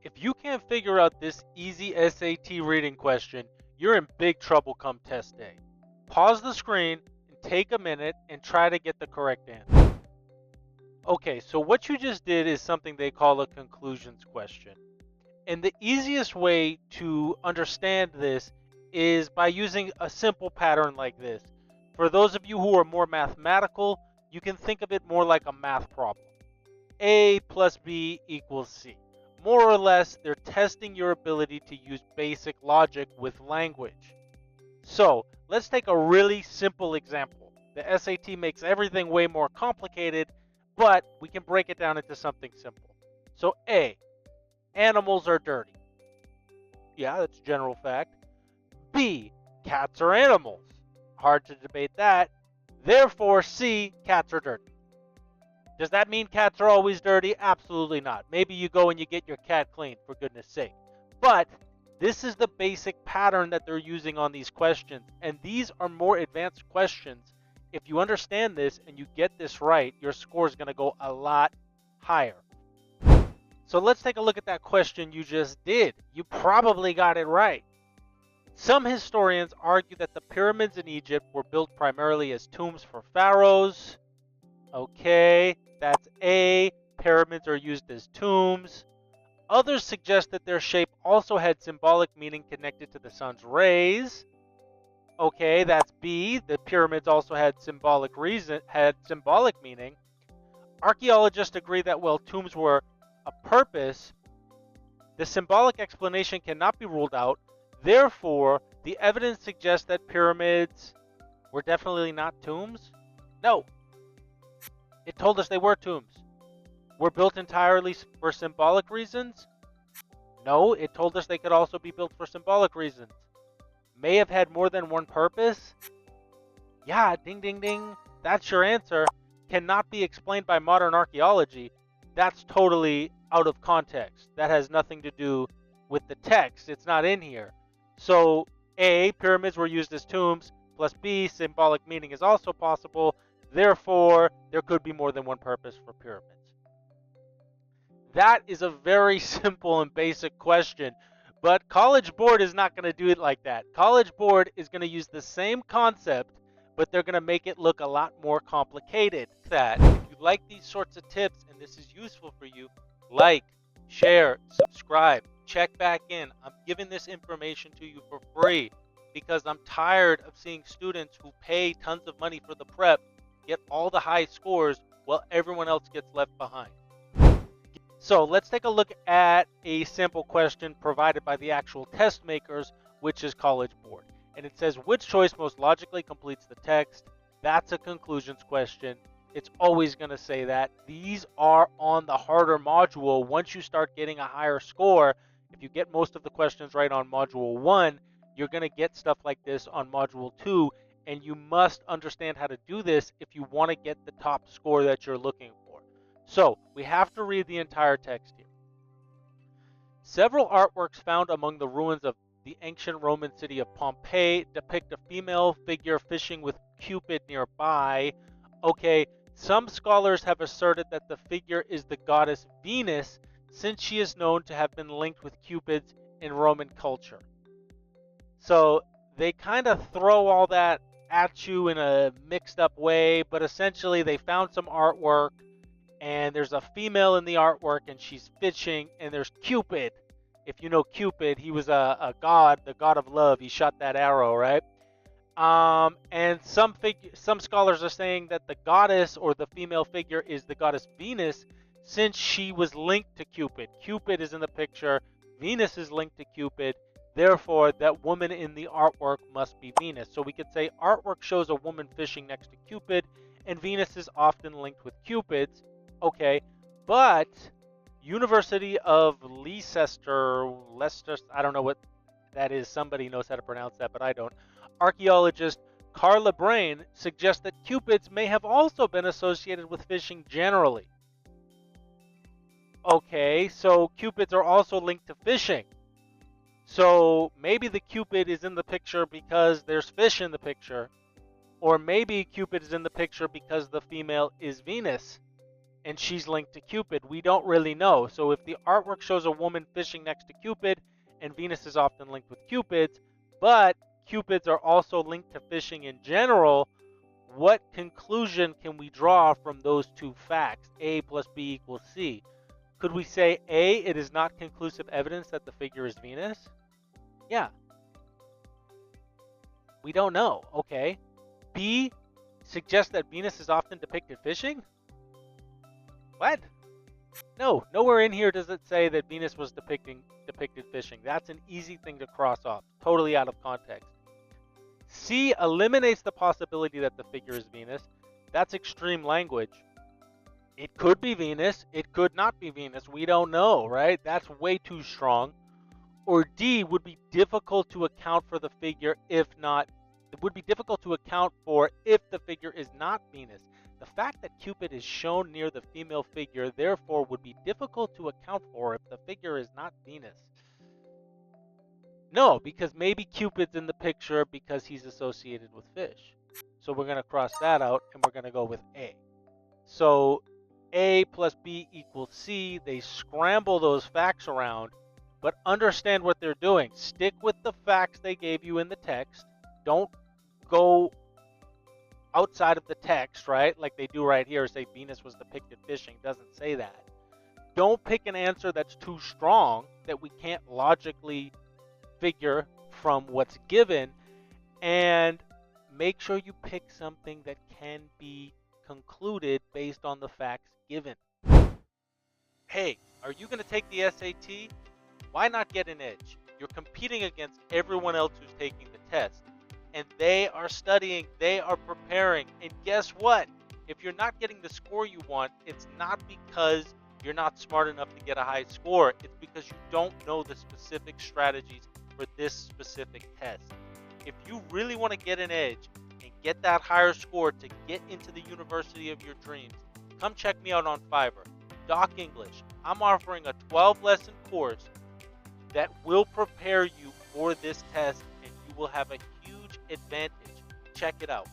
If you can't figure out this easy SAT reading question, you're in big trouble come test day. Pause the screen and take a minute and try to get the correct answer. Okay, so what you just did is something they call a conclusions question. And the easiest way to understand this is by using a simple pattern like this. For those of you who are more mathematical, you can think of it more like a math problem. A plus B equals C. More or less, they're testing your ability to use basic logic with language. So, let's take a really simple example. The SAT makes everything way more complicated, but we can break it down into something simple. So, A, animals are dirty. Yeah, that's a general fact. B, cats are animals. Hard to debate that. Therefore, C, cats are dirty. Does that mean cats are always dirty? Absolutely not. Maybe you go and you get your cat cleaned, for goodness sake. But this is the basic pattern that they're using on these questions. And these are more advanced questions. If you understand this and you get this right, your score is going to go a lot higher. So let's take a look at that question you just did. You probably got it right. Some historians argue that the pyramids in Egypt were built primarily as tombs for pharaohs. Okay, that's A. Pyramids are used as tombs. Others suggest that their shape also had symbolic meaning connected to the sun's rays. Okay, that's B. The pyramids also had symbolic meaning. Archaeologists agree that while tombs were a purpose, the symbolic explanation cannot be ruled out. Therefore, the evidence suggests that pyramids were definitely not tombs. No, it told us they were tombs. Were built entirely for symbolic reasons? No, it told us they could also be built for symbolic reasons. May have had more than one purpose? Yeah, ding ding ding. That's your answer. Cannot be explained by modern archaeology. That's totally out of context. That has nothing to do with the text. It's not in here. So, A, pyramids were used as tombs, plus B, symbolic meaning is also possible. Therefore, there could be more than one purpose for pyramids. That is a very simple and basic question, but College Board is not going to do it like that. College Board is going to use the same concept, but they're going to make it look a lot more complicated. If you like these sorts of tips and this is useful for you, like, share, subscribe, check back in. I'm giving this information to you for free because I'm tired of seeing students who pay tons of money for the prep get all the high scores while everyone else gets left behind. So let's take a look at a sample question provided by the actual test makers, which is College Board. And it says, which choice most logically completes the text? That's a conclusions question. It's always going to say that. These are on the harder module. Once you start getting a higher score, if you get most of the questions right on module 1, you're going to get stuff like this on module 2, and you must understand how to do this if you want to get the top score that you're looking for. So we have to read the entire text here. Several artworks found among the ruins of the ancient Roman city of Pompeii depict a female figure fishing with Cupid nearby. Okay, some scholars have asserted that the figure is the goddess Venus, since she is known to have been linked with Cupids in Roman culture. So they kind of throw all that at you in a mixed up way, but essentially they found some artwork, and there's a female in the artwork, and she's fishing, and there's Cupid. If you know Cupid, he was a god, the god of love. He shot that arrow, right? And some scholars are saying that the goddess or the female figure is the goddess Venus, since she was linked to Cupid. Cupid is in the picture. Venus is linked to Cupid. Therefore, that woman in the artwork must be Venus. So we could say artwork shows a woman fishing next to Cupid, and Venus is often linked with Cupids. Okay, but University of Leicester, I don't know what that is. Somebody knows how to pronounce that, but I don't. Archaeologist Carla Brain suggests that Cupids may have also been associated with fishing generally. Okay, so Cupids are also linked to fishing. So maybe the Cupid is in the picture because there's fish in the picture. Or maybe Cupid is in the picture because the female is Venus. and she's linked to Cupid? We don't really know. So if the artwork shows a woman fishing next to Cupid, and Venus is often linked with Cupids, but Cupids are also linked to fishing in general, what conclusion can we draw from those two facts, A plus B equals C? Could we say A, it is not conclusive evidence that the figure is Venus? Yeah. We don't know. Okay. B suggests that Venus is often depicted fishing? What? No, nowhere in here does it say that Venus was depicted fishing. That's an easy thing to cross off, totally out of context. C eliminates the possibility that the figure is Venus. That's extreme language. It could be Venus, it could not be Venus. We don't know, right? That's way too strong. Or D would be difficult to account for the figure if the figure is not Venus. The fact that Cupid is shown near the female figure, therefore, would be difficult to account for if the figure is not Venus. No, because maybe Cupid's in the picture because he's associated with fish. So we're going to cross that out, and we're going to go with A. So A plus B equals C. They scramble those facts around, but understand what they're doing. Stick with the facts they gave you in the text. Don't go outside of the text, right? Like they do right here, say Venus was depicted fishing. Doesn't say that. Don't pick an answer that's too strong that we can't logically figure from what's given, and make sure you pick something that can be concluded based on the facts given. Hey, are you going to take the SAT? Why not get an edge? You're competing against everyone else who's taking the test, and they are studying, they are preparing, and guess what? If you're not getting the score you want, it's not because you're not smart enough to get a high score. It's because you don't know the specific strategies for this specific test. If you really want to get an edge and get that higher score to get into the university of your dreams, come check me out on Fiverr. Doc English. I'm offering a 12-lesson course that will prepare you for this test, and you will have a huge advantage. Check it out.